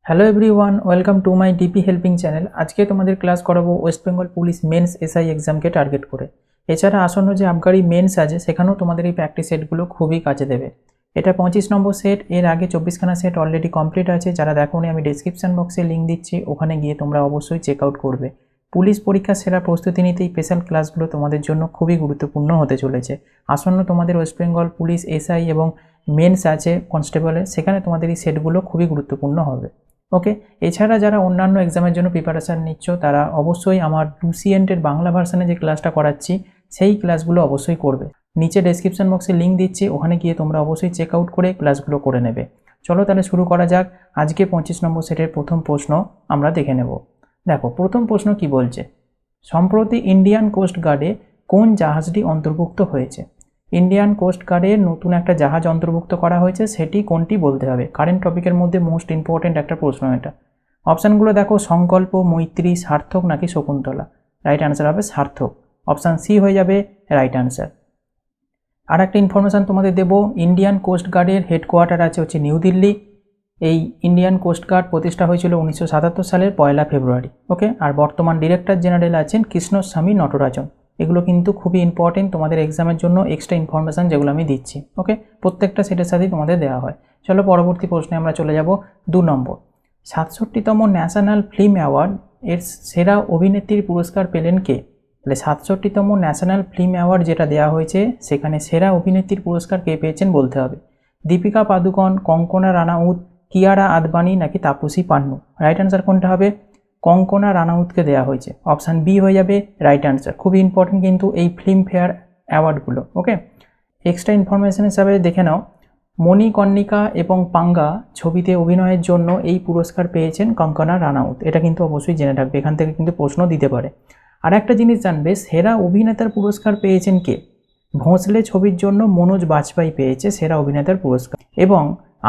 Hello everyone, welcome to my DP helping channel. আজকে তোমাদের class করাবো West Bengal police men's SI এক্সামকে target করে। এছাড়া আসন্ন যে আবগারি মেন্স আছে সেখানেও তোমাদের এই প্র্যাকটিস সেটগুলো খুবই কাজে দেবে। এটা 25 নম্বর সেট, এর আগে 24খানা সেট অলরেডি কমপ্লিট আছে। যারা দেখোনি আমি ডিসক্রিপশন বক্সে লিঙ্ক দিচ্ছি, ওখানে গিয়ে তোমরা অবশ্যই চেক আউট করবে। পুলিশ পরীক্ষার সেরা প্রস্তুতি নিতে এই স্পেশাল ক্লাসগুলো তোমাদের জন্য খুবই গুরুত্বপূর্ণ হতে চলেছে। আসন্ন তোমাদের ওয়েস্ট বেঙ্গল পুলিশ এসআই এবং মেন্স আছে কনস্টেবলের, সেখানে তোমাদের এই সেটগুলো খুবই গুরুত্বপূর্ণ হবে। ওকে, এছাড়া যারা অন্যান্য এক্সামের জন্য প্রিপারেশান নিচ্ছ তারা অবশ্যই আমার লুসিয়েন্টের বাংলা ভার্সানে যে ক্লাসটা করাচ্ছি সেই ক্লাসগুলো অবশ্যই করবে। নিচে ডেসক্রিপশন বক্সে লিঙ্ক দিচ্ছি, ওখানে গিয়ে তোমরা অবশ্যই চেক আউট করে ক্লাসগুলো করে নেবে। চলো তাহলে শুরু করা যাক। আজকে 25 নম্বর সেটের প্রথম প্রশ্ন আমরা দেখে নেব। দেখো প্রথম প্রশ্ন কি বলছে, সম্প্রতি ইন্ডিয়ান কোস্ট গার্ডে কোন জাহাজটি অন্তর্ভুক্ত হয়েছে? ইন্ডিয়ান কোস্ট গার্ডের নতুন একটা জাহাজ অন্তর্ভুক্ত করা হয়েছে, সেটি কোনটি বলতে হবে। কারেন্ট টপিকের মধ্যে মোস্ট ইম্পর্টেন্ট একটা প্রশ্ন এটা। অপশানগুলো দেখো, সংকল্প, মৈত্রী, সার্থক নাকি শকুন্তলা। রাইট অ্যান্সার হবে সার্থক, অপশান সি হয়ে যাবে রাইট অ্যান্সার। আর একটা ইনফরমেশান তোমাদের দেবো, ইন্ডিয়ান কোস্ট গার্ডের হেডকোয়ার্টার আছে হচ্ছে নিউ দিল্লি। এই ইন্ডিয়ান কোস্ট গার্ড প্রতিষ্ঠা হয়েছিল 1977 সালের 1 ফেব্রুয়ারি। ওকে, আর বর্তমান ডিরেক্টর জেনারেল আছেন কৃষ্ণস্বামী নটরাজন। এগুলো কিন্তু খুবই ইম্পর্টেন্ট তোমাদের এক্সামের জন্য, এক্সট্রা ইনফরমেশান যেগুলো আমি দিচ্ছি। ওকে, প্রত্যেকটা সেটের সাথেই তোমাদের দেওয়া হয়। চলো পরবর্তী প্রশ্নে আমরা চলে যাব। 2 নম্বর, 67তম ন্যাশনাল ফিল্ম অ্যাওয়ার্ড এর সেরা অভিনেত্রীর পুরস্কার পেলেন কে? তাহলে 67তম ন্যাশনাল ফিল্ম অ্যাওয়ার্ড যেটা দেওয়া হয়েছে সেখানে সেরা অভিনেত্রীর পুরস্কার কে পেয়েছেন বলতে হবে। দীপিকা পাদুকন, কঙ্কনা রানাউত, কিয়ারা আদবানি নাকি তাপসী পান্নু। রাইট অ্যান্সার কোনটা হবে? কঙ্কনা রানাউতকে দেওয়া হয়েছে, অপশান বি হয়ে যাবে রাইট অ্যান্সার। খুবই ইম্পর্টেন্ট কিন্তু এই ফিল্মফেয়ার অ্যাওয়ার্ডগুলো। ওকে, এক্সট্রা ইনফরমেশন হিসাবে দেখে নাও, মণিকর্ণিকা এবং পাঙ্গা ছবিতে অভিনয়ের জন্য এই পুরস্কার পেয়েছেন কঙ্কনা রানাউত। এটা কিন্তু অবশ্যই জেনে রাখবে, এখান থেকে কিন্তু প্রশ্ন দিতে পারে। আর একটা জিনিস জানবে, সেরা অভিনেতার পুরস্কার পেয়েছেন কে? ভোঁসলে ছবির জন্য মনোজ বাজপেয়ী পেয়েছে সেরা অভিনেতার পুরস্কার, এবং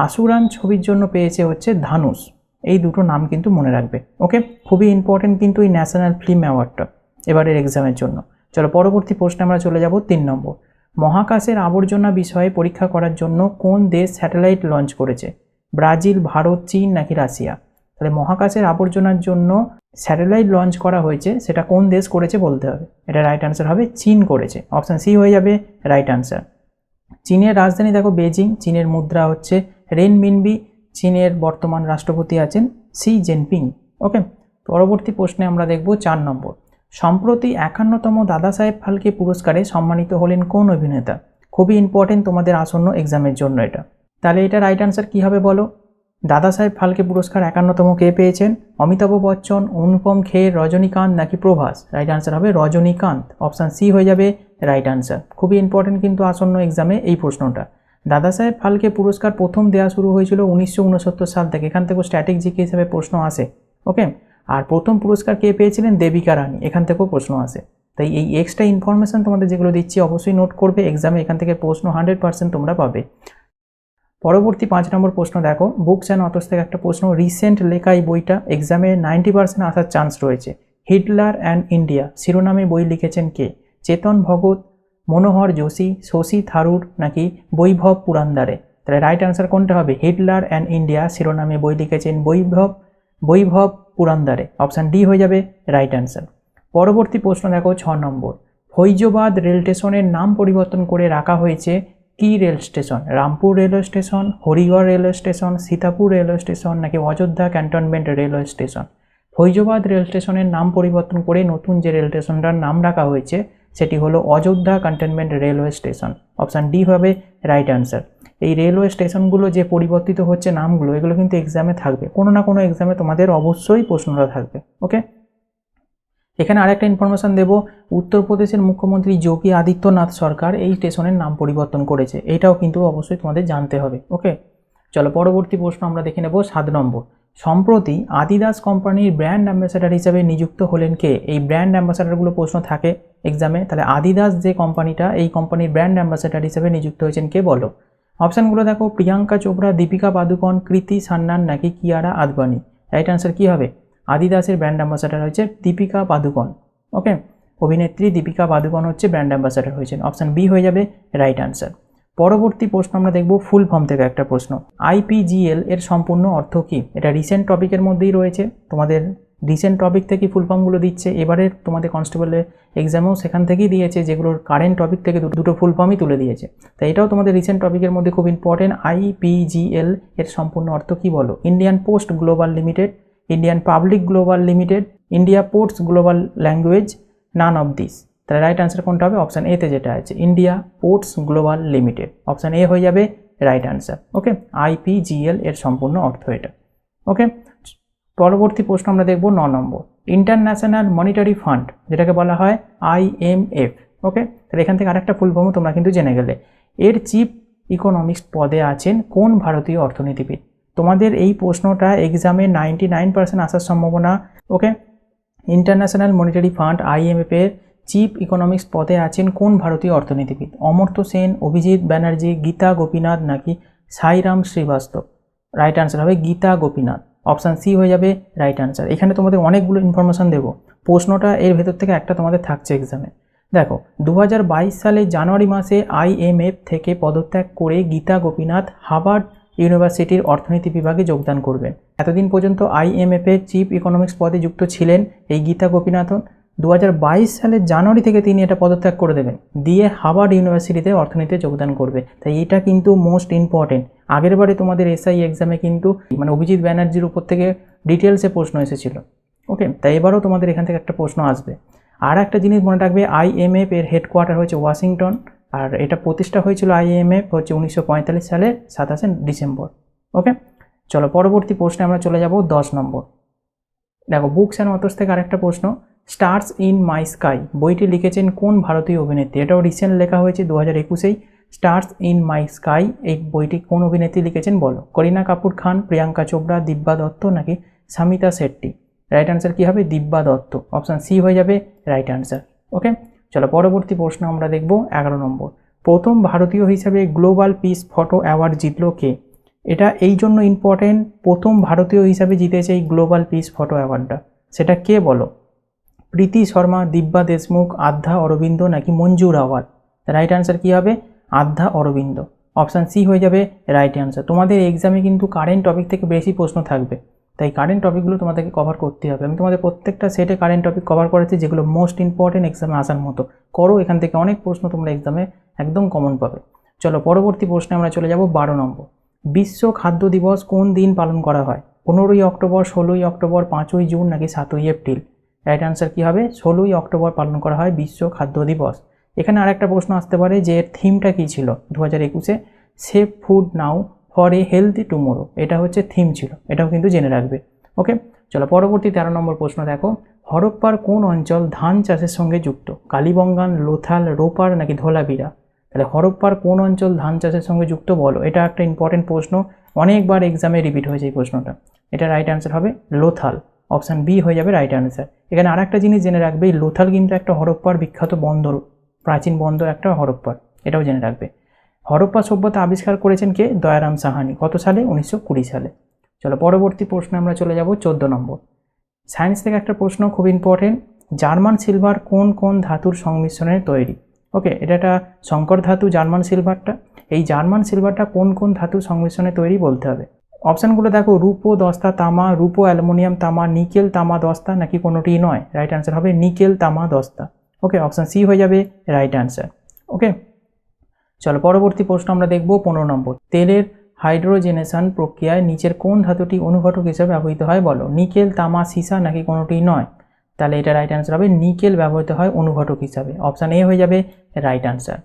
আশুরান ছবির জন্য পেয়েছে হচ্ছে ধানুষ। এই দুটো নাম কিন্তু মনে রাখবে। ওকে, খুবই ইম্পর্টেন্ট কিন্তু এই ন্যাশনাল ফিল্ম অ্যাওয়ার্ডটা এবারের এক্সামের জন্য। চলো পরবর্তী প্রশ্নে আমরা চলে যাব। 3 নম্বর, মহাকাশের আবর্জনা বিষয়ে পরীক্ষা করার জন্য কোন দেশ স্যাটেলাইট লঞ্চ করেছে? ব্রাজিল, ভারত, চীন নাকি রাশিয়া। তাহলে মহাকাশের আবর্জনার জন্য স্যাটেলাইট লঞ্চ করা হয়েছে, সেটা কোন দেশ করেছে বলতে হবে। এটা রাইট অ্যান্সার হবে চীন করেছে, অপশান সি হয়ে যাবে রাইট অ্যান্সার। চীনের রাজধানী দেখো বেজিং, চীনের মুদ্রা হচ্ছে রেনমিনবি, চীনের বর্তমান রাষ্ট্রপতি আছেন শি জিনপিং। ওকে, পরবর্তী প্রশ্নে আমরা দেখব 4 নম্বর, সম্প্রতি 51তম দাদা সাহেব ফালকে পুরস্কারে সম্মানিত হলেন কোন অভিনেতা? খুবই ইম্পর্টেন্ট তোমাদের আসন্ন এক্সামের জন্য এটা। তাহলে এটা রাইট অ্যান্সার কী হবে বলো? দাদা সাহেব ফালকে পুরস্কার 51তম কে পেয়েছেন? অমিতাভ বচ্চন, অনুপম খের, রজনীকান্ত নাকি প্রভাস। রাইট অ্যান্সার হবে রজনীকান্ত, অপশান সি হয়ে যাবে রাইট অ্যান্সার। খুবই ইম্পর্টেন্ট কিন্তু আসন্ন এক্সামে এই প্রশ্নটা। দাদা সাহেব ফালকে পুরস্কার প্রথম দেওয়া শুরু হয়েছিল 1969 সাল থেকে, এখান থেকেও স্ট্যাটিক জিকে হিসাবে প্রশ্ন আসে। ওকে, আর প্রথম পুরস্কার কে পেয়েছিলেন? দেবিকা রানী, এখান থেকেও প্রশ্ন আসে। তাই এই এক্সট্রা ইনফরমেশান তোমাদের যেগুলো দিচ্ছি অবশ্যই নোট করবে, এক্সামে এখান থেকে প্রশ্ন 100% তোমরা পাবে। পরবর্তী 5 নম্বর প্রশ্ন দেখো, বুকস অ্যান্ড অথর্স থেকে একটা প্রশ্ন, রিসেন্ট লেখা এই বইটা এক্সামে 90% আসার চান্স রয়েছে। হিটলার অ্যান্ড ইন্ডিয়া শিরোনামে বই লিখেছেন কে? চেতন ভগত, মনোহর যোশী, শশী থারুর নাকি বৈভব পুরান্দারে। তাহলে রাইট অ্যান্সার কোনটা হবে? হিটলার অ্যান্ড ইন্ডিয়া শিরোনামে বই লিখেছেন বৈভব পুরান্দারে, অপশান ডি হয়ে যাবে রাইট অ্যান্সার। পরবর্তী প্রশ্ন দেখো 6 নম্বর, ফৈজবাদ রেল স্টেশনের নাম পরিবর্তন করে রাখা হয়েছে কি rail station? Rampur railway station, Harigarh railway station, Sitapur railway station নাকি Ayodhya cantonment railway station. Faizabad rail স্টেশনের নাম পরিবর্তন করে নতুন যে রেল স্টেশনটার নাম রাখা হয়েছে সেটি হলো Ayodhya cantonment railway station, option D হবে রাইট অ্যান্সার। এই রেলওয়ে স্টেশনগুলো যে পরিবর্তিত হচ্ছে নামগুলো, এগুলো কিন্তু এক্সামে থাকবে, কোনো না কোনো এক্সামে তোমাদের অবশ্যই প্রশ্নটা থাকবে। ওকে, এখানে আরেকটা ইনফরমেশান দেব, উত্তরপ্রদেশের মুখ্যমন্ত্রী যোগী আদিত্যনাথ সরকার এই স্টেশনের নাম পরিবর্তন করেছে, এটাও কিন্তু অবশ্যই তোমাদের জানতে হবে। ওকে, চলো পরবর্তী প্রশ্ন আমরা দেখে নেব। 7 নম্বর, সম্প্রতি আদিদাস কোম্পানির ব্র্যান্ড অ্যাম্বাসাডার হিসেবে নিযুক্ত হলেন কে? এই ব্র্যান্ড অ্যাম্বাসাডারগুলো প্রশ্ন থাকে এক্সামে, তাহলে আদিদাস যে কোম্পানিটা, এই কোম্পানির ব্র্যান্ড অ্যাম্বাসাডার হিসেবে নিযুক্ত হয়েছেন কে বলো? অপশানগুলো দেখো, প্রিয়াঙ্কা চোপড়া, দীপিকা পাদুকন, কৃতি সান্যাল নাকি কিয়ারা আদবানি। রাইট অ্যান্সার কী হবে? আদিদাসের ব্র্যান্ড অ্যাম্বাসাডার হচ্ছে দীপিকা পাদুকন। ওকে, অভিনেত্রী দীপিকা পাদুকন হচ্ছে ব্র্যান্ড অ্যাম্বাসাডার হয়েছেন, অপশান বি হয়ে যাবে রাইট অ্যান্সার। পরবর্তী প্রশ্ন আমরা দেখব ফুল ফর্ম থেকে একটা প্রশ্ন। IPGL এর সম্পূর্ণ অর্থ কী? এটা রিসেন্ট টপিকের মধ্যেই রয়েছে, তোমাদের রিসেন্ট টপিক থেকে ফুল ফর্মগুলো দিচ্ছে। এবারের তোমাদের কনস্টেবলের এক্সামেও সেখান থেকেই দিয়েছে, যেগুলোর কারেন্ট টপিক থেকে দুটো ফুল ফর্মই তুলে দিয়েছে। তাই এটাও তোমাদের রিসেন্ট টপিকের মধ্যে খুব ইম্পর্টেন্ট। IPGL এর সম্পূর্ণ অর্থ কী বলো? Indian post global limited, Indian public global limited, India ports global language, none of this. তাহলে রাইট আনসার কোনটা হবে? অপশান এতে যেটা আছে, India ports global limited. Option A হয়ে যাবে রাইট আনসার। ওকে, IPGL এর সম্পূর্ণ অর্থ এটা। ওকে, পরবর্তী প্রশ্ন আমরা দেখব 9 নম্বর। ইন্টারন্যাশনাল মনিটারি ফান্ড, যেটাকে বলা হয় IMF। ওকে, তাহলে এখান থেকে আরেকটা ফুল ফর্ম তোমরা কিন্তু জেনে গেলে। এর চিফ ইকোনমিক্স পদে আছেন কোন ভারতীয় অর্থনীতিবিদ? তোমাদের এই প্রশ্নটা এক্সামে 99% আসার সম্ভাবনা। ওকে, ইন্টারন্যাশনাল মনিটারি ফান্ড IMF এর চিফ ইকোনমিক্স পদে আছেন কোন ভারতীয় অর্থনীতিবিদ? অমর্ত্য সেন, অভিজিৎ ব্যানার্জি, গীতা গোপীনাথ নাকি সাইরাম শ্রীবাস্তব? রাইট আনসার হবে গীতা গোপীনাথ। অপশান সি হয়ে যাবে রাইট আনসার। এখানে তোমাদের অনেকগুলো ইনফরমেশান দেবো, প্রশ্নটা এর ভেতর থেকে একটা তোমাদের থাকছে এক্সামে। দেখো, 2022 সালে জানুয়ারি মাসে IMF থেকে পদত্যাগ করে গীতা গোপীনাথ হার্ভার্ড ইউনিভার্সিটির অর্থনীতি বিভাগে যোগদান করবেন। এতদিন পর্যন্ত IMF এর চিফ ইকোনমিক্স পদে যুক্ত ছিলেন এই গীতা গোপীনাথন। 2022 সালের জানুয়ারি থেকে তিনি এটা পদত্যাগ করে দেবেন, দিয়ে হার্ভার্ড ইউনিভার্সিটিতে অর্থনীতিতে যোগদান করবে। তাই এটা কিন্তু মোস্ট ইম্পর্টেন্ট। আগের বারে তোমাদের SI এক্সামে কিন্তু অভিজিৎ ব্যানার্জির উপর থেকে ডিটেলসে প্রশ্ন এসেছিল। ওকে, তাই এবারও তোমাদের এখান থেকে একটা প্রশ্ন আসবে। আর একটা জিনিস মনে রাখবে, IMF এর হেডকোয়ার্টার হয়েছে ওয়াশিংটন, আর এটা প্রতিষ্ঠা হয়েছিল IMF হচ্ছে 1945 সালের 27 ডিসেম্বর। ওকে, চলো পরবর্তী প্রশ্নে আমরা চলে যাব 10 নম্বর। দেখো, বুকস অ্যান্ড অথর্স থেকে আরেকটা প্রশ্ন। স্টার্স ইন মাই স্কাই বইটি লিখেছেন কোন ভারতীয় অভিনেত্রী? এটাও রিসেন্ট লেখা হয়েছে 2021-এই। স্টার্স ইন মাই স্কাই এই বইটি কোন অভিনেত্রী লিখেছেন বলো? করিনা কাপুর খান, প্রিয়াঙ্কা চোপড়া, দিব্যা দত্ত নাকি সামিতা শেট্টি? রাইট আনসার কী হবে? দিব্যা দত্ত। অপশান সি হয়ে যাবে রাইট আনসার। ওকে, চলো পরবর্তী প্রশ্ন আমরা দেখব 11 নম্বর। প্রথম ভারতীয় হিসাবে গ্লোবাল পিস ফটো অ্যাওয়ার্ড জিতল কে? এটা এই জন্য ইম্পর্টেন্ট, প্রথম ভারতীয় হিসাবে জিতেছে এই গ্লোবাল পিস ফটো অ্যাওয়ার্ডটা, সেটা কে বলো? প্রীতি শর্মা, দিব্যা দেশমুখ, আধ্যা অরবিন্দ নাকি মঞ্জু রাওয়াল? রাইট আনসার কী হবে? আধ্যা অরবিন্দ। অপশান সি হয়ে যাবে রাইট আনসার। তোমাদের এক্সামে কিন্তু কারেন্ট টপিক থেকে বেশি প্রশ্ন থাকবে, তাই কারেন্ট টপিকগুলো তোমাদেরকে কভার করতে হবে। আমি তোমাদের প্রত্যেকটা সেটে কারেন্ট টপিক কভার করেছি, যেগুলো মোস্ট ইম্পর্টেন্ট এক্সামে আসার মতো। করো, এখান থেকে অনেক প্রশ্ন তোমরা এক্সামে একদম কমন পাবে। চলো পরবর্তী প্রশ্নে আমরা চলে যাব 12 নম্বর। বিশ্ব খাদ্য দিবস কোন দিন পালন করা হয়? 15ই অক্টোবর, 16ই অক্টোবর, 5ই জুন নাকি 7ই এপ্রিল? রাইট আনসার কী হবে? 16ই অক্টোবর পালন করা হয় বিশ্ব খাদ্য দিবস। এখানে আরেকটা প্রশ্ন আসতে পারে যে এর থিমটা কী ছিল 2021-এ? Save food now for a healthy tomorrow, এটা হচ্ছে থিম ছিল, এটাও কিন্তু জেনে রাখবে। ওকে, চলো পরবর্তী 13 নম্বর প্রশ্ন দেখো। হরপ্পার কোন অঞ্চল ধান চাষের সঙ্গে যুক্ত? কালীবঙ্গান, লোথাল, রোপার নাকি ধোলাবিরা? তাহলে হরপ্পার কোন অঞ্চল ধান চাষের সঙ্গে যুক্ত বলো? এটা একটা ইম্পর্টেন্ট প্রশ্ন, অনেকবার এক্সামে রিপিট হয়েছে এই প্রশ্নটা। এটা রাইট আনসার হবে লোথাল। অপশান বি হয়ে যাবে রাইট আনসার। এখানে আর একটা জিনিস জেনে রাখবে, লোথাল কিন্তু একটা হরপ্পার বিখ্যাত বন্দর, প্রাচীন বন্দর একটা হরপ্পার, এটাও জেনে রাখবে। হরপ্পা সভ্যতা আবিষ্কার করেছেন কে? দয়ারাম সাহানি। কত সালে? 1920 সালে। চলো পরবর্তী প্রশ্নে আমরা চলে যাব 14 নম্বর। সায়েন্স থেকে একটা প্রশ্ন খুব ইম্পর্টেন্ট। জার্মান সিলভার কোন কোন ধাতুর সংমিশ্রণে তৈরি? ওকে, এটা একটা সংকর ধাতু জার্মান সিলভারটা। এই জার্মান সিলভারটা কোন কোন ধাতুর সংমিশ্রণে তৈরি বলতে হবে। অপশানগুলো দেখো, রূপো, দস্তা, তামা, রূপো, অ্যালুমিনিয়াম, তামা, নিকেল, তামা, দস্তা নাকি কোনোটি নয়? রাইট আনসার হবে নিকেল, তামা, দস্তা। ওকে, অপশান সি হয়ে যাবে রাইট আনসার। ওকে, চলো পরবর্তী প্রশ্ন আমরা দেখব 15 নম্বর। তেলের হাইড্রোজেনেশন প্রক্রিয়ায় নিচের কোন ধাতুটি অনুঘটক হিসেবে ব্যবহৃত হয় বলো? নিকেল, তামা, সীসা নাকি কোনোটি নয়? তাহলে এটা রাইট আনসার হবে নিকেল ব্যবহৃত হয় অনুঘটক হিসাবে। অপশান এ হয়ে যাবে রাইট আনসার।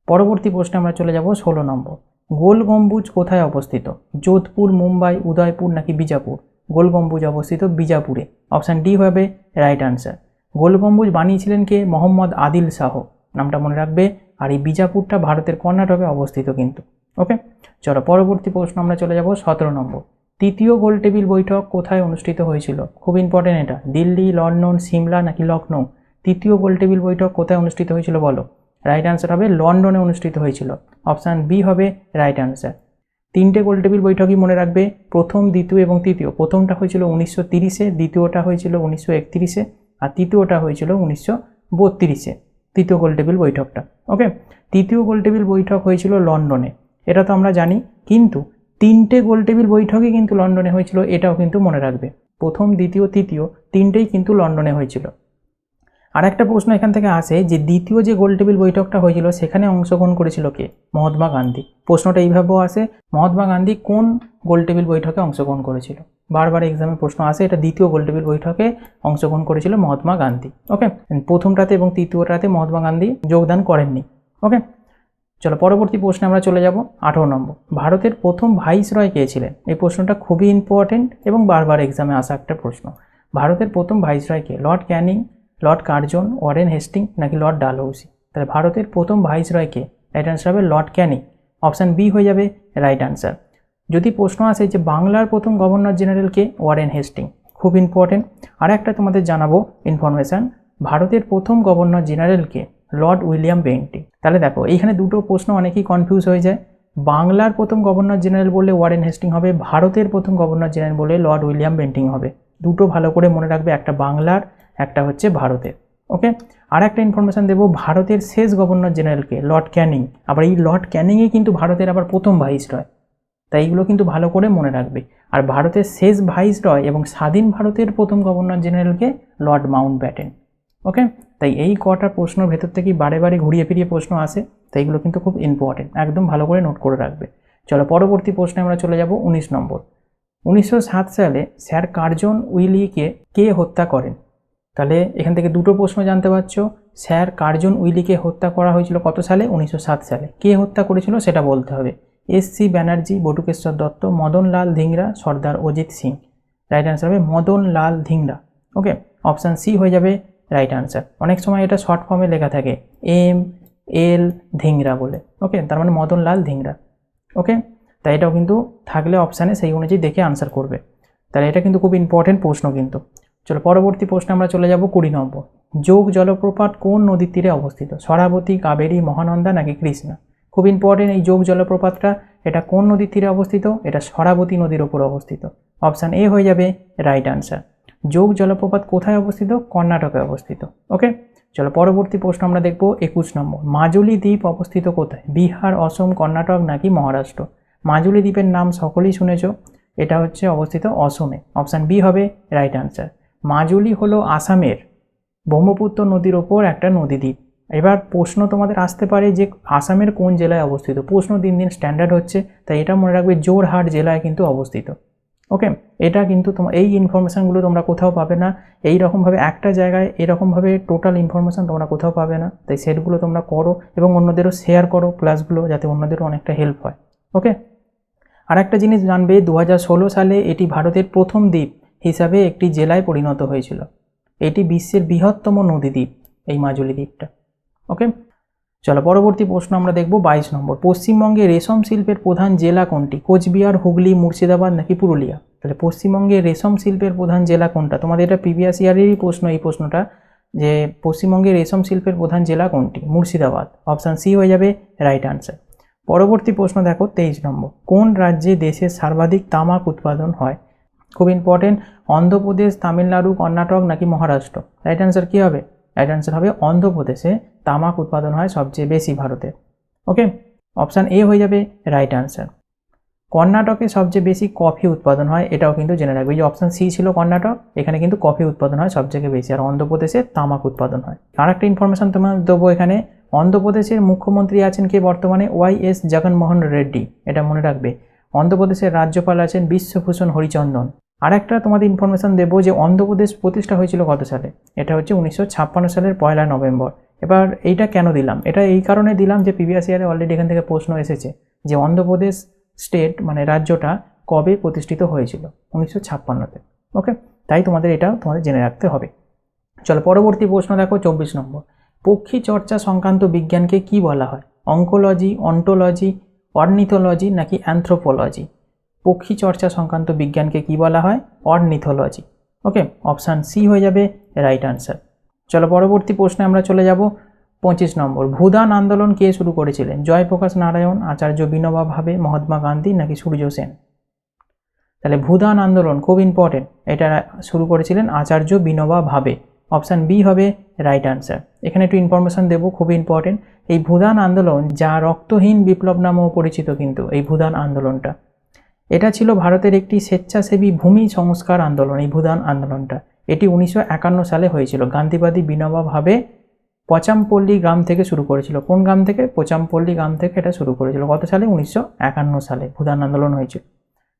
পরবর্তী প্রশ্নে আমরা চলে যাব 16 নম্বর। গোল গম্বুজ কোথায় অবস্থিত? যোধপুর, মুম্বাই, উদয়পুর নাকি বিজাপুর? গোল গম্বুজ অবস্থিত বিজাপুরে। অপশান ডি হবে রাইট আনসার। গোল গম্বুজ বানিয়েছিলেন কে? মোহাম্মদ আদিল শাহ, নামটা মনে রাখবে। আর এই বিজাপুরটা ভারতের কর্ণাটকে অবস্থিত কিন্তু। ওকে, চলো পরবর্তী প্রশ্ন আমরা চলে যাব 17 নম্বর। তৃতীয় গোলটেবিল বৈঠক কোথায় অনুষ্ঠিত হয়েছিল? খুব ইম্পর্টেন্ট এটা। দিল্লি, লন্ডন, সিমলা নাকি লখনৌ? তৃতীয় গোলটেবিল বৈঠক কোথায় অনুষ্ঠিত হয়েছিল বলো? রাইট আনসার হবে লন্ডনে অনুষ্ঠিত হয়েছিল। অপশান বি হবে রাইট আনসার। 3টে গোলটেবিল বৈঠকই মনে রাখবে, প্রথম, দ্বিতীয় এবং তৃতীয়। প্রথমটা হয়েছিল 1930-এ, দ্বিতীয়টা হয়েছিল 1931-এ, আর তৃতীয়টা হয়েছিল 1932-এ। তৃতীয় গোলটেবিল বৈঠকটা। ওকে, তৃতীয় গোলটেবিল বৈঠক হয়েছিল লন্ডনে, এটা তো আমরা জানি, কিন্তু 3টে গোলটেবিল বৈঠকই কিন্তু লন্ডনে হয়েছিল, এটাও কিন্তু মনে রাখবে। প্রথম, দ্বিতীয়, তৃতীয় 3টেই কিন্তু লন্ডনে হয়েছিল। আর একটা প্রশ্ন এখান থেকে আসে যে দ্বিতীয় যে গোলটেবিল বৈঠকটা হয়েছিল সেখানে অংশগ্রহণ করেছিল কে? মহাত্মা গান্ধী। প্রশ্নটা এইভাবেও আসে, মহাত্মা গান্ধী কোন গোলটেবিল বৈঠকে অংশগ্রহণ করেছিল? বারবার এক্সামে প্রশ্ন আসে, এটা দ্বিতীয় গোলটেবিল বৈঠকে অংশগ্রহণ করেছিল মহাত্মা গান্ধী। ওকে, প্রথমটাতে এবং তৃতীয়টাতে মহাত্মা গান্ধী যোগদান করেননি। ওকে, চলো পরবর্তী প্রশ্নে আমরা চলে যাব। 18 নম্বর, ভারতের প্রথম ভাইসরয় কে ছিলেন? এই প্রশ্নটা খুবই ইম্পর্টেন্ট এবং বারবার এক্সামে আসা একটা প্রশ্ন। ভারতের প্রথম ভাইসরয় কে? Lord Canning, lord Curzon, Warren Hasting নাকি লর্ড ডালহৌসি? তাহলে ভারতের প্রথম ভাইসরয় কে? রাইট আনসার হবে লর্ড ক্যানিং। অপশান বি হয়ে যাবে রাইট আনসার। যদি প্রশ্ন আসে যে বাংলার প্রথম গভর্নর জেনারেল কে? Warren Hasting. খুব ইম্পর্টেন্ট। আর একটা তোমাদের জানাবো ইনফরমেশান, ভারতের প্রথম গভর্নর জেনারেল কে? Lord William Bentinck. তাহলে দেখো এইখানে দুটো প্রশ্ন অনেকেই কনফিউজ হয়ে যায়, বাংলার প্রথম গভর্নর জেনারেল বললে ওয়ারেন হেস্টিং হবে, ভারতের প্রথম গভর্নর জেনারেল বলে লর্ড উইলিয়াম বেন্টিং হবে। দুটো ভালো করে মনে রাখবে, একটা বাংলার, একটা হচ্ছে ভারতের। ওকে, আর একটা ইনফরমেশান দেবো, ভারতের শেষ গভর্নর জেনারেলকে? লর্ড ক্যানিং। আবার এই লর্ড ক্যানিংই কিন্তু ভারতের আবার প্রথম ভাইসরয়, তাই এইগুলো কিন্তু ভালো করে মনে রাখবে। আর ভারতের শেষ ভাইসরয় এবং স্বাধীন ভারতের প্রথম গভর্নর জেনারেলকে? Lord Mountbatten. ওকে, তাই এই কটা প্রশ্নের ভেতর থেকেই বারে বারে ঘুরিয়ে ফিরিয়ে প্রশ্ন আসে, তাই এগুলো কিন্তু খুব ইম্পর্টেন্ট, একদম ভালো করে নোট করে রাখবে। চলো পরবর্তী প্রশ্নে আমরা চলে যাব। 19 নম্বর, 1907 সালে স্যার কার্জন উইলিকে কে হত্যা করেন? তাহলে এখান থেকে দুটো প্রশ্ন জানতে পারছো, স্যার কার্জন উইলিকে হত্যা করা হয়েছিল কত সালে? 1907 সালে। কে হত্যা করেছিল সেটা বলতে হবে। এস.সি. ব্যানার্জি, বটুকেশ্বর দত্ত, মদন লাল ধিংরা, সর্দার অজিত সিং। রাইট আনসার হবে মদন লাল ধিংরা। ওকে, অপশান সি হয়ে যাবে রাইট আনসার। অনেক সময় এটা শর্ট ফর্মে লেখা থাকে ML ধিংরা বলে। ওকে, তার মানে মদন লাল ধিংরা। ওকে, তাই এটাও কিন্তু থাকলে অপশানে সেই অনুযায়ী দেখে আনসার করবে। তাহলে এটা কিন্তু খুব ইম্পর্টেন্ট প্রশ্ন কিন্তু। চলো পরবর্তী প্রশ্নে আমরা চলে যাব। 20 নম্বর, যোগ জলপ্রপাত কোন নদীর তীরে অবস্থিত? সরাবতী, কাবেরী, মহানন্দা নাকি কৃষ্ণা? খুব ইম্পর্টেন্ট এই যোগ জলপ্রপাতটা, এটা কোন নদীর তীরে অবস্থিত? এটা সরাবতী নদীর ওপর অবস্থিত। অপশান এ হয়ে যাবে রাইট আনসার। যোগ জলপ্রপাত কোথায় অবস্থিত? কর্ণাটকে অবস্থিত। ওকে, চলো পরবর্তী প্রশ্ন আমরা দেখব। 21 নম্বর, মাজুলি দ্বীপ অবস্থিত কোথায়? বিহার, অসম, কর্ণাটক নাকি মহারাষ্ট্র? মাজুলি দ্বীপের নাম সকলেই শুনেছ, এটা হচ্ছে অবস্থিত অসমে। অপশান বি হবে রাইট আনসার। মাজুলি হলো আসামের ব্রহ্মপুত্র নদীর ওপর একটা নদীদ্বীপ। এবার প্রশ্ন তোমাদের আসতে পারে যে আসামের কোন জেলায় অবস্থিত। প্রশ্ন দিন দিন স্ট্যান্ডার্ড হচ্ছে, তাই এটা মনে রাখবে জোরহাট জেলায় কিন্তু অবস্থিত। ওকে, এটা কিন্তু এই ইনফরমেশানগুলো তোমরা কোথাও পাবে না, এই রকমভাবে একটা জায়গায় এরকমভাবে টোটাল ইনফরমেশান তোমরা কোথাও পাবে না। তাই সেটগুলো তোমরা করো এবং অন্যদেরও শেয়ার করো ক্লাসগুলো, যাতে অন্যদেরও অনেকটা হেল্প হয়। ওকে, আর একটা জিনিস জানবে, 2016 সালে এটি ভারতের প্রথম দ্বীপ হিসাবে একটি জেলায় পরিণত হয়েছিল। এটি বিশ্বের বৃহত্তম নদীদ্বীপ, এই মাজুলি দ্বীপটা। ওকে, চলো পরবর্তী প্রশ্ন আমরা দেখব। 22 নম্বর, পশ্চিমবঙ্গে রেশম শিল্পের প্রধান জেলা কোনটি? কোচবিহার, হুগলি, মুর্শিদাবাদ নাকি পুরুলিয়া? তাহলে পশ্চিমবঙ্গে রেশম শিল্পের প্রধান জেলা কোনটা? তোমাদের এটা প্রিভিয়াস ইয়ারেরই প্রশ্ন, এই প্রশ্নটা, যে পশ্চিমবঙ্গে রেশম শিল্পের প্রধান জেলা কোনটি? মুর্শিদাবাদ। অপশান সি হয়ে যাবে রাইট আনসার। পরবর্তী প্রশ্ন দেখো। 23 নম্বর, কোন রাজ্যে দেশের সর্বাধিক তামাক উৎপাদন হয়? খুব ইম্পর্টেন্ট, অন্ধ্রপ্রদেশ, তামিলনাড়ু, কর্ণাটক নাকি মহারাষ্ট্র? রাইট আনসার কী হবে? রাইট আনসার হবে অন্ধ্রপ্রদেশে তামাক উৎপাদন হয় সবচেয়ে বেশি ভারতে। ওকে, অপশান এ হয়ে যাবে রাইট আনসার। কর্ণাটকে সবচেয়ে বেশি কফি উৎপাদন হয়, এটাও কিন্তু জেনে রাখবে। যে অপশান সি ছিল কর্ণাটক, এখানে কিন্তু কফি উৎপাদন হয় সবচেয়ে বেশি, আর অন্ধ্রপ্রদেশে তামাক উৎপাদন হয়। আর একটা ইনফরমেশন তোমার দেবো এখানে, অন্ধ্রপ্রদেশের মুখ্যমন্ত্রী আছেন কে বর্তমানে? ওয়াই.এস. জগনমোহন রেড্ডি, এটা মনে রাখবে। অন্ধ্রপ্রদেশের রাজ্যপাল আছেন বিশ্বভূষণ হরিচন্দন। আর একটা তোমাদের ইনফরমেশন দেবো যে অন্ধ্রপ্রদেশ প্রতিষ্ঠা হয়েছিল কত সালে? এটা হচ্ছে 1956 সালের 1 নভেম্বর। এবার এইটা কেন দিলাম? এটা এই কারণে দিলাম যে প্রিভিয়াস ইয়ারে অলরেডি এখান থেকে প্রশ্ন এসেছে যে অন্ধ্রপ্রদেশ স্টেট মানে রাজ্যটা কবে প্রতিষ্ঠিত হয়েছিল? 1956-তে। ওকে, তাই তোমাদের এটা জেনে রাখতে হবে। চলো পরবর্তী প্রশ্ন দেখো। 24 নম্বর, পক্ষী চর্চা সংক্রান্ত বিজ্ঞানকে কি বলা হয়? অঙ্কোলজি, অন্টোলজি, অর্নিথোলজি নাকি অ্যানথ্রোপোলজি? পক্ষী চর্চা সংক্রান্ত বিজ্ঞানকে কি বলা হয়? অর্নিথোলজি। ওকে, অপশান সি হয়ে যাবে রাইট আনসার। চলো পরবর্তী প্রশ্নে আমরা চলে যাব। 25 নম্বর, ভূদান আন্দোলন কে শুরু করেছিলেন? জয়প্রকাশ নারায়ণ, আচার্য বিনোবা ভাবে, মহাত্মা গান্ধী নাকি সূর্য সেন? তাহলে ভূদান আন্দোলন খুব ইম্পর্টেন্ট, এটা শুরু করেছিলেন আচার্য বিনোবা ভাবে। অপশান বি হবে রাইট আনসার। এখানে একটু ইনফরমেশন দেবো, খুবই ইম্পর্টেন্ট। এই ভূদান আন্দোলন, যা রক্তহীন বিপ্লব নামেও পরিচিত কিন্তু এই ভূদান আন্দোলনটা, এটা ছিল ভারতের একটি স্বেচ্ছাসেবী ভূমি সংস্কার আন্দোলন। এই ভূদান আন্দোলনটা এটি 1951 সালে হয়েছিল। গান্ধীবাদী বিনোবা ভাবে পচামপল্লী গ্রাম থেকে শুরু করেছিল। কোন গ্রাম থেকে? পচামপল্লী গ্রাম থেকে এটা শুরু করেছিল। কত সালে? 1951 সালে ভূদান আন্দোলন হয়েছিল।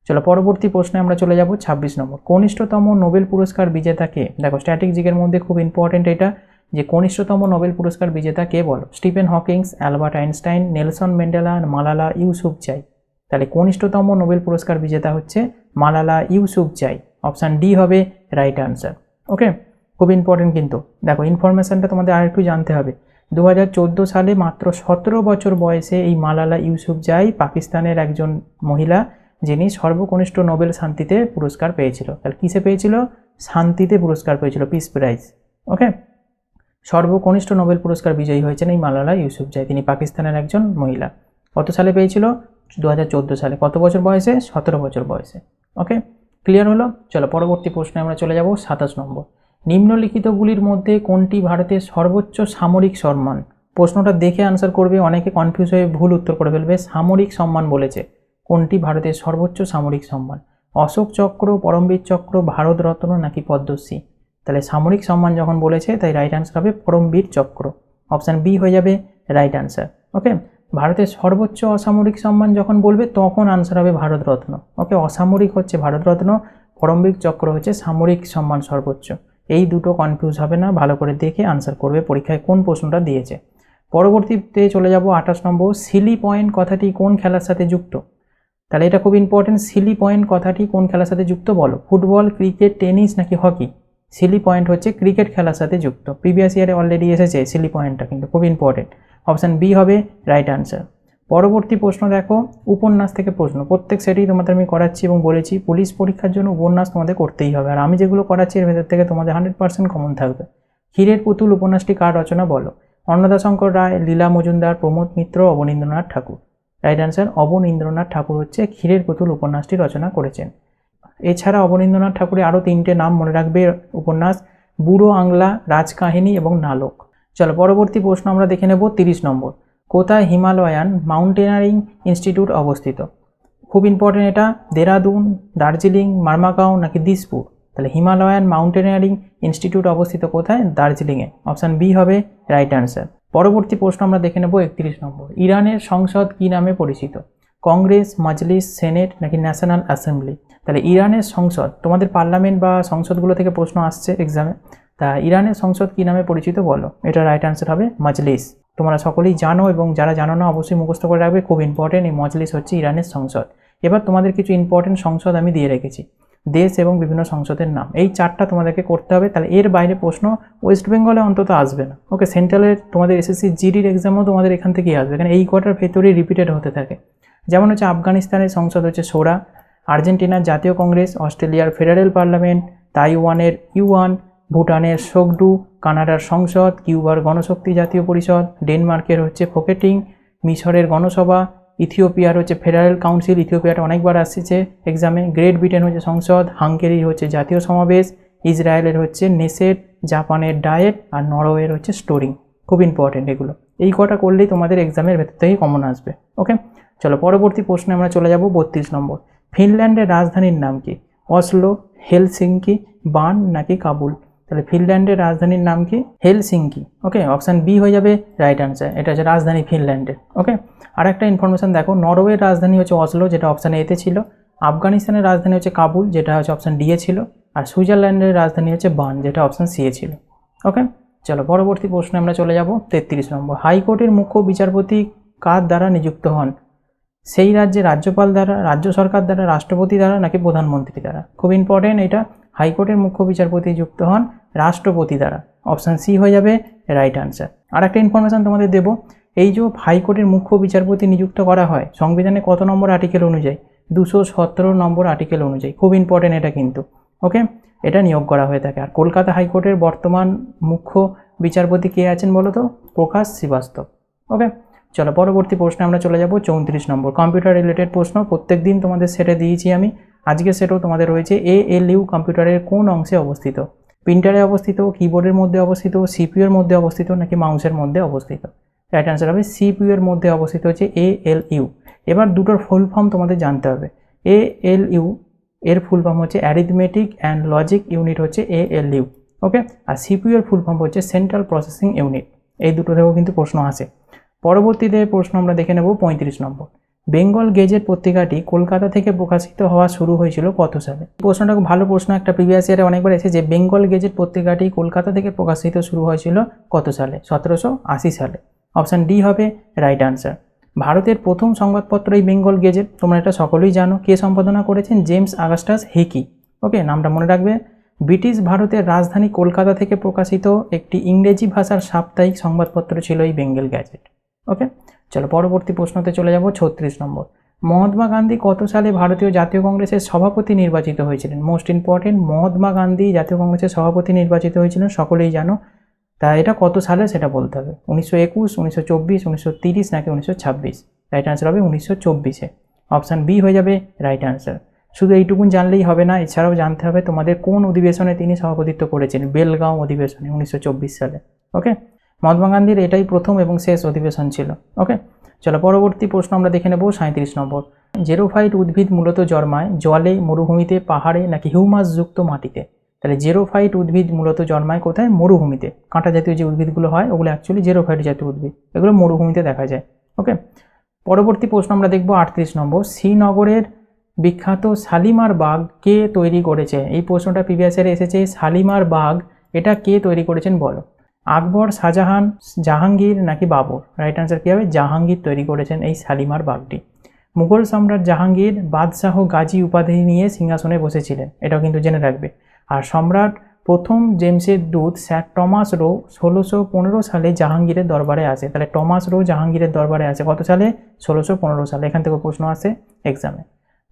চলো পরবর্তী প্রশ্নে আমরা চলে যাব 26 নম্বর। কনিষ্ঠতম নোবেল পুরস্কার বিজেতা কে? দেখো স্ট্র্যাটেজিকের মধ্যে খুব ইম্পর্টেন্ট এটা, যে কনিষ্ঠতম নোবেল পুরস্কার বিজেতা কে বলো? Stephen Hawkings, Albert Einstein, Nelson Mandela, Malala Yousafzai. তাহলে কনিষ্ঠতম নোবেল পুরস্কার বিজেতা হচ্ছে মালালা ইউসুফজাই। অপশান ডি হবে রাইট আনসার। ওকে, খুব ইম্পর্টেন্ট কিন্তু। দেখো ইনফরমেশনটা তোমাদের আরেকটু জানতে হবে। 2014 সালে মাত্র 17 বছর বয়সে এই মালালা ইউসুফজাই পাকিস্তানের একজন মহিলা, যিনি সর্বকনিষ্ঠ নোবেল শান্তিতে পুরস্কার পেয়েছিল। তাহলে কিসে পেয়েছিল? শান্তিতে পুরস্কার পেয়েছিল, পিস প্রাইজ। ওকে, সর্বকনিষ্ঠ নোবেল পুরস্কার বিজয়ী হয়েছেন এই মালালা ইউসুফজাই। তিনি পাকিস্তানের একজন মহিলা। কত সালে পেয়েছিল? 2014 সালে। কত বছর বয়সে? 17 বছর বয়সে। ওকে, ক্লিয়ার হলো। চলো পরবর্তী প্রশ্নে আমরা চলে যাব 27 নম্বর। নিম্নলিখিতগুলির মধ্যে কোনটি ভারতের সর্বোচ্চ সামরিক সম্মান? প্রশ্নটা দেখে আনসার করবে, অনেকে কনফিউজ হয়ে ভুল উত্তর করে ফেলবে। সামরিক সম্মান বলেছে, কোনটি ভারতের সর্বোচ্চ সামরিক সম্মান? অশোক চক্র, পরমবীর চক্র, ভারতরত্ন নাকি পদ্মশ্রী? তাহলে সামরিক সম্মান যখন বলেছে, তাই রাইট আনসার হবে পরমবীর চক্র। অপশান বি হয়ে যাবে রাইট আনসার। ওকে, ভারতের সর্বোচ্চ অসামরিক সম্মান যখন বলবে তখন আনসার হবে ভারতরত্ন। ওকে, অসামরিক হচ্ছে ভারতরত্ন, পরমবীর চক্র হচ্ছে সামরিক সম্মান সর্বোচ্চ। এই দুটো কনফিউজ হবে না, ভালো করে দেখে আনসার করবে পরীক্ষায় কোন প্রশ্নটা দিয়েছে। পরবর্তীতে চলে যাব 28 নম্বর। সিলি পয়েন্ট কথাটি কোন খেলার সাথে যুক্ত? তাহলে এটা খুব ইম্পর্টেন্ট। সিলি পয়েন্ট কথাটি কোন খেলার সাথে যুক্ত বলো? ফুটবল, ক্রিকেট, টেনিস নাকি হকি? সিলি পয়েন্ট হচ্ছে ক্রিকেট খেলার সাথে যুক্ত। প্রিভিয়াস ইয়ারে অলরেডি এসেছে সিলি পয়েন্টটা, কিন্তু খুব ইম্পর্টেন্ট। অপশান বি হবে রাইট আনসার। পরবর্তী প্রশ্ন দেখো, উপন্যাস থেকে প্রশ্ন। প্রত্যেক সেটেই তোমাদের আমি করাচ্ছি এবং বলেছি পুলিশ পরীক্ষার জন্য উপন্যাস তোমাদের করতেই হবে। আর আমি যেগুলো করাচ্ছি এর ভেতর থেকে তোমাদের 100% কমন থাকবে। ক্ষীরের পুতুল উপন্যাসটি কার রচনা বলো? অন্নদাশঙ্কর রায়, লীলা মজুমদার, প্রমোদ মিত্র, অবনীন্দ্রনাথ ঠাকুর। রাইট আনসার অবনীন্দ্রনাথ ঠাকুর হচ্ছে ক্ষীরের পুতুল উপন্যাসটি রচনা করেছেন। এছাড়া অবনীন্দ্রনাথ ঠাকুরের আরও 3টে নাম মনে রাখবে উপন্যাস: বুড়ো আংলা, রাজকাহিনী এবং নালক। চলো পরবর্তী প্রশ্ন আমরা দেখে নেব 30 নম্বর। কোথায় হিমালয়ান মাউন্টেনারিং ইনস্টিটিউট অবস্থিত? খুব ইম্পর্টেন্ট এটা। দেরাদুন, দার্জিলিং, মারমাগাঁও নাকি দিসপুর? তাহলে হিমালয়ান মাউন্টেনারিং ইনস্টিটিউট অবস্থিত কোথায়? দার্জিলিংয়ে। অপশান বি হবে রাইট আনসার। পরবর্তী প্রশ্ন আমরা দেখে নেব 31 নম্বর। ইরানের সংসদ কি নামে পরিচিত? কংগ্রেস, মজলিস, সেনেট নাকি ন্যাশনাল অ্যাসেম্বলি? তাহলে ইরানের সংসদ, তোমাদের পার্লামেন্ট বা সংসদগুলো থেকে প্রশ্ন আসছে এক্সামে। তা ইরানের সংসদ কি নামে পরিচিত বলো? এটা রাইট আনসার হবে মজলিস। তোমরা সকলেই জানো এবং যারা জানো না অবশ্যই মুখস্থ করে রাখবে, খুব ইম্পর্টেন্ট। এই মজলিস হচ্ছে ইরানের সংসদ। এবার তোমাদের কিছু ইম্পর্টেন্ট সংসদ আমি দিয়ে রেখেছি, দেশ এবং বিভিন্ন সংসদের নাম। এই 4টা তোমাদেরকে করতে হবে। তাহলে এর বাইরে প্রশ্ন ওয়েস্ট বেঙ্গলে অন্তত আসবে না। ওকে, সেন্ট্রালের তোমাদের এসএসসি জিডির এক্সামও তোমাদের এখান থেকেই আসবে, কারণ এই কোয়ার্টার ভেতরেই রিপিটেড হতে থাকে। যেমন হচ্ছে আফগানিস্তানের সংসদ হচ্ছে সোরা, আর্জেন্টিনার জাতীয় কংগ্রেস, অস্ট্রেলিয়ার ফেডারেল পার্লামেন্ট, তাইওয়ানের ইউয়ান, ভুটানের সোকডু, কানাডার সংসদ, কিউবার গণশক্তি জাতীয় পরিষদ, ডেনমার্কের হচ্ছে ফোকেটিং, মিশরের গণসভা, ইথিওপিয়ার হচ্ছে ফেডারেল কাউন্সিল, ইথিওপিয়াটা অনেকবার আসছে এক্সামে, গ্রেট ব্রিটেন হচ্ছে সংসদ, হাঙ্গেরির হচ্ছে জাতীয় সমাবেশ, ইসরায়েলের হচ্ছে নেসেট, জাপানের ডায়েট, আর নরওয়ের হচ্ছে স্টোরিং। খুব ইম্পর্টেন্ট এগুলো। এই কটা করলেই তোমাদের এক্সামের ভেতর থেকেই কমন আসবে। ওকে, চলো পরবর্তী প্রশ্নে আমরা চলে যাব 32 নম্বর। ফিনল্যান্ডের রাজধানীর নাম কি? অসলো, হেলসিঙ্কি, বার্ন নাকি কাবুল? তাহলে ফিনল্যান্ডের রাজধানীর নাম কি? হেলসিঙ্কি। ওকে, অপশান বি হয়ে যাবে রাইট আনসার। এটা হচ্ছে রাজধানী ফিনল্যান্ডের। ওকে, আর একটা ইনফরমেশন দেখো, নরওয়ের রাজধানী হচ্ছে অসলো, যেটা অপশান এতে ছিল। আফগানিস্তানের রাজধানী হচ্ছে কাবুল, যেটা হচ্ছে অপশান ডি এ ছিল। আর সুইজারল্যান্ডের রাজধানী হচ্ছে বার্ন, যেটা অপশান সি এ ছিল। ওকে, চলো পরবর্তী প্রশ্নে আমরা চলে যাব 33 নম্বর। হাইকোর্টের মুখ্য বিচারপতি কার দ্বারা নিযুক্ত হন? সেই রাজ্যে রাজ্যপাল দ্বারা, রাজ্য সরকার দ্বারা, রাষ্ট্রপতি দ্বারা নাকি প্রধানমন্ত্রী দ্বারা? খুব ইম্পর্টেন্ট এটা। হাইকোর্টের মুখ্য বিচারপতি যুক্ত হন রাষ্ট্রপতি দ্বারা। অপশান সি হয়ে যাবে রাইট আনসার। আর একটা ইনফরমেশন তোমাদের দেবো, এই যে হাইকোর্টের মুখ্য বিচারপতি নিযুক্ত করা হয় সংবিধানে কত নম্বর আর্টিকেল অনুযায়ী? 217 নম্বর আর্টিকেল অনুযায়ী। খুব ইম্পর্টেন্ট এটা কিন্তু। ওকে, এটা নিয়োগ করা হয়ে থাকে। আর কলকাতা হাইকোর্টের বর্তমান মুখ্য বিচারপতি কে আছেন বলো তো? প্রকাশ শ্রীবাস্তব। ওকে, চলো পরবর্তী প্রশ্নে আমরা চলে যাব 34 নম্বর। কম্পিউটার রিলেটেড প্রশ্ন প্রত্যেক দিন তোমাদের সেটে দিয়েছি আমি, আজকে সেটও তোমাদের রয়েছে। ALU কম্পিউটারের কোন অংশে অবস্থিত? প্রিন্টারে অবস্থিত, কিবোর্ডের মধ্যে অবস্থিত, সিপিইউ এর মধ্যে অবস্থিত নাকি মাউসের মধ্যে অবস্থিত? রাইট অ্যান্সার হবে সিপিইউ এর মধ্যে অবস্থিত হচ্ছে ALU। এবার দুটোর ফুল ফর্ম তোমাদের জানতে হবে। ALU এর ফুল ফর্ম হচ্ছে অ্যারিথমেটিক অ্যান্ড লজিক ইউনিট হচ্ছে ALU, ওকে। আর সিপিইউ এর ফুল ফর্ম হচ্ছে সেন্ট্রাল প্রসেসিং ইউনিট। এই দুটো থেকেও কিন্তু প্রশ্ন আসে। পরবর্তীতে প্রশ্ন আমরা দেখে নেব 35 নম্বর। বেঙ্গল গেজেট পত্রিকাটি কলকাতা থেকে প্রকাশিত হওয়া শুরু হয়েছিল কত সালে? প্রশ্নটা খুব ভালো প্রশ্ন, একটা প্রিভিয়াস ইয়ারে অনেকবার এসেছে যে বেঙ্গল গেজেট পত্রিকাটি কলকাতা থেকে প্রকাশিত শুরু হয়েছিল কত সালে? 1780 সালে। অপশান ডি হবে রাইট আনসার। ভারতের প্রথম সংবাদপত্র এই বেঙ্গল গেজেট, তোমরা এটা সকলেই জানো। কে সম্পাদনা করেছেন? জেমস আগাস্টাস হিকি, ওকে, নামটা মনে রাখবে। ব্রিটিশ ভারতের রাজধানী কলকাতা থেকে প্রকাশিত একটি ইংরেজি ভাষার সাপ্তাহিক সংবাদপত্র ছিল এই বেঙ্গল গেজেট, ওকে। চলো পরবর্তী প্রশ্নতে চলে যাব 36 নম্বর। মহাত্মা গান্ধী কত সালে ভারতীয় জাতীয় কংগ্রেসের সভাপতি নির্বাচিত হয়েছিলেন? মোস্ট ইম্পর্টেন্ট, মহাত্মা গান্ধী জাতীয় কংগ্রেসের সভাপতি নির্বাচিত হয়েছিলেন, সকলেই জানো। তা এটা কত সালে সেটা বলতে হবে। 1921, 1924, 1930 নাকি 1926? রাইট আনসার হবে 1924-এ। অপশান বি হয়ে যাবে রাইট আনসার। শুধু এইটুকুন জানলেই হবে না, এছাড়াও জানতে হবে তোমাদের কোন অধিবেশনে তিনি সভাপতিত্ব করেছিলেন। বেলগাঁও অধিবেশনে 1924 সালে, ওকে। মহাত্মা গান্ধীর এটাই প্রথম এবং শেষ অধিবেশন ছিল, ওকে। চলো পরবর্তী প্রশ্ন আমরা দেখে নেব 37 নম্বর। জেরোফাইট উদ্ভিদ মূলত জন্মায় জলে, মরুভূমিতে, পাহাড়ে নাকি হিউমাসযুক্ত মাটিতে? তাহলে জেরোফাইট উদ্ভিদ মূলত জন্মায় কোথায়? মরুভূমিতে। কাঁটা জাতীয় যে উদ্ভিদগুলো হয় ওগুলো অ্যাকচুয়ালি জেরোফাইট জাতীয় উদ্ভিদ, এগুলো মরুভূমিতে দেখা যায়, ওকে। পরবর্তী প্রশ্ন আমরা দেখব 38 নম্বর। শ্রীনগরের বিখ্যাত শালিমার বাগ কে তৈরি করেছে? এই প্রশ্নটা প্রিভিয়াস ইয়ারে এসেছে। শালিমার বাগ এটা কে তৈরি করেছেন বলো? আকবর, শাহজাহান, জাহাঙ্গীর নাকি বাবর? রাইট আনসার কী হবে? জাহাঙ্গীর তৈরি করেছেন এই শালিমার বাগটি। মুঘল সম্রাট জাহাঙ্গীর বাদশাহ গাজী উপাধি নিয়ে সিংহাসনে বসেছিলেন, এটাও কিন্তু জেনে রাখবে। আর সম্রাট প্রথম জেমসের দূত স্যার টমাস রো 1615 সালে জাহাঙ্গীরের দরবারে আসে। তাহলে টমাস রো জাহাঙ্গীরের দরবারে আসে কত সালে? 1615 সালে। এখান থেকে প্রশ্ন আসে এক্সামে।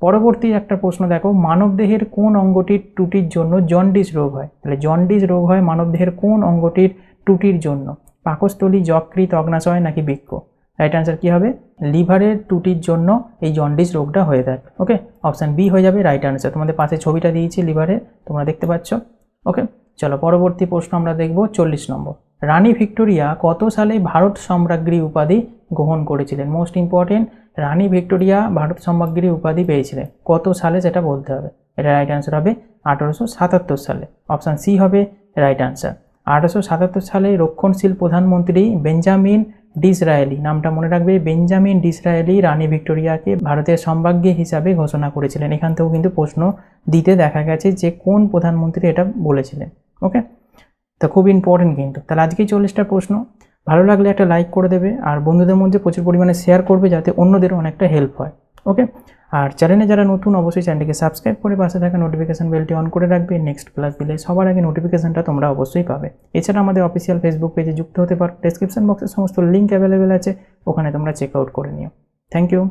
পরবর্তী একটা প্রশ্ন দেখো, মানবদেহের কোন অঙ্গটির ত্রুটির জন্য জন্ডিস রোগ হয়? তাহলে জন্ডিস রোগ হয় মানবদেহের কোন অঙ্গটির ত্রুটির জন্য? পাকস্থলী, যকৃৎ, অগ্নাশয় নাকি বৃক্ক? রাইট আনসার কী হবে? লিভারের ত্রুটির জন্য এই জন্ডিস রোগটা হয়ে থাকে, ওকে। অপশান বি হয়ে যাবে রাইট আনসার। তোমাদের পাশে ছবিটা দিয়েছি লিভারের, তোমরা দেখতে পাচ্ছ, ওকে। চলো পরবর্তী প্রশ্ন আমরা দেখব 40 নম্বর। রানী ভিক্টোরিয়া কত সালে ভারত সম্রাজ্ঞী উপাধি গ্রহণ করেছিলেন? মোস্ট ইম্পর্টেন্ট, রানী ভিক্টোরিয়া ভারত সম্রাজ্ঞী উপাধি পেয়েছিলেন কত সালে সেটা বলতে হবে। এটা রাইট আনসার হবে 1877 সালে। অপশান সি হবে রাইট আনসার। 1877 সালে রক্ষণশীল প্রধানমন্ত্রী বেঞ্জামিন ডিসরায়েলি, নামটা মনে রাখবে, বেঞ্জামিন ডিসরায়েলি রানী ভিক্টোরিয়াকে ভারতের সম্রাজ্ঞী হিসাবে ঘোষণা করেছিলেন। এখান থেকেও কিন্তু প্রশ্ন দিতে দেখা গেছে যে কোন প্রধানমন্ত্রী এটা বলেছিলেন, ওকে। তো খুব ইম্পর্টেন্ট কিন্তু। তাহলে আজকেই 40টা প্রশ্ন। ভালো লাগলে একটা লাইক করে দেবে আর বন্ধুদের মধ্যে প্রচুর পরিমাণে শেয়ার করবে যাতে অন্যদেরও অনেকটা হেল্প হয়, ওকে। আর চ্যানেলে যারা নতুন অবশ্যই চ্যানেলটিকে সাবস্ক্রাইব করে পাশে থাকা নোটিফিকেশন বেলটি অন করে রাখবে। নেক্সট ক্লাস দিলে সবার আগে নোটিফিকেশনটা তোমরা অবশ্যই পাবে। এছাড়া আমাদের অফিসিয়াল ফেসবুক পেজে যুক্ত হতে পারো, ডেসক্রিপশন বক্সে সমস্ত লিঙ্ক অ্যাভেলেবেল আছে, ওখানে তোমরা চেক আউট করে নিও। Thank you.